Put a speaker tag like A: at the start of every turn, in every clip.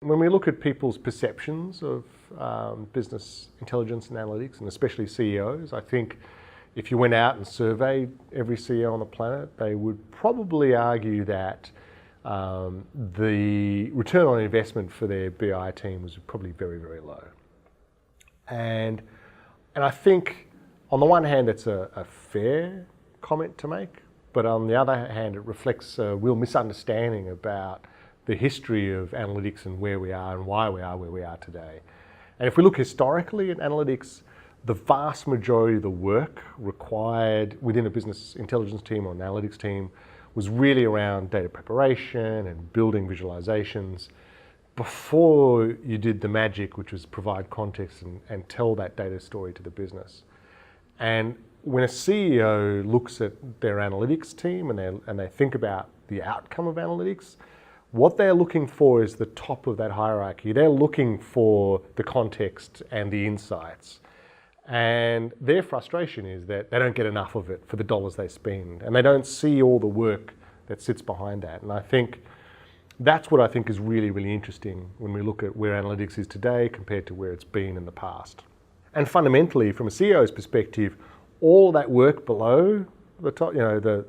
A: When we look at people's perceptions of business intelligence and analytics, and especially CEOs, I think if you went out and surveyed every CEO on the planet, they would probably argue that the return on investment for their BI team was probably very, very low. And I think on the one hand, it's a fair comment to make, but on the other hand, it reflects a real misunderstanding about the history of analytics and where we are and why we are where we are today. And if we look historically at analytics, the vast majority of the work required within a business intelligence team or an analytics team was really around data preparation and building visualizations before you did the magic, which was provide context and tell that data story to the business. And when a CEO looks at their analytics team and they think about the outcome of analytics, what they're looking for is the top of that hierarchy. They're looking for the context and the insights. And their frustration is that they don't get enough of it for the dollars they spend, and they don't see all the work that sits behind that. And I think that's what I think is really, really interesting when we look at where analytics is today compared to where it's been in the past. And fundamentally, from a CEO's perspective, all that work below the top,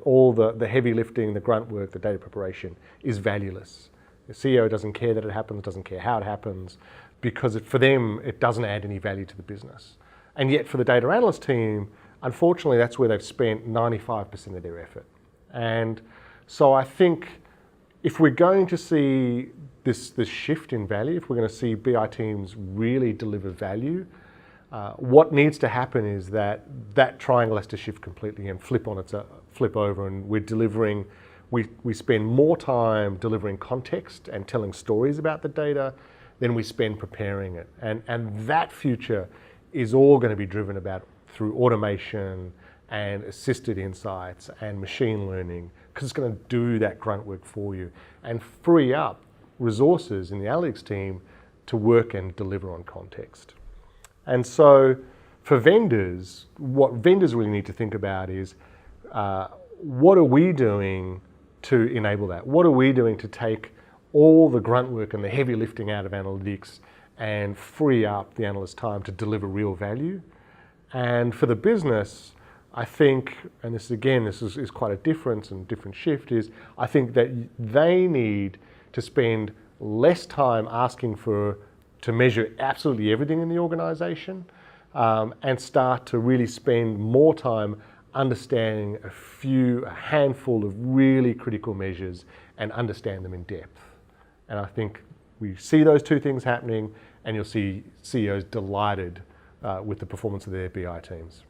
A: all the heavy lifting, the grunt work, the data preparation is valueless. The CEO doesn't care that it happens, doesn't care how it happens, because for them, it doesn't add any value to the business. And yet for the data analyst team, unfortunately, that's where they've spent 95% of their effort. And so I think if we're going to see this shift in value, if we're going to see BI teams really deliver value, what needs to happen is that triangle has to shift completely and flip over, and we spend more time delivering context and telling stories about the data than we spend preparing it. And that future is all going to be driven about through automation and assisted insights and machine learning, because it's going to do that grunt work for you and free up resources in the analytics team to work and deliver on context. And so for vendors, what vendors really need to think about is what are we doing to enable that? What are we doing to take all the grunt work and the heavy lifting out of analytics and free up the analyst's time to deliver real value? And for the business, I think, and this is quite a difference and different shift, is I think that they need to spend less time asking to measure absolutely everything in the organization and start to really spend more time understanding a handful of really critical measures and understand them in depth. And I think we see those two things happening, and you'll see CEOs delighted with the performance of their BI teams.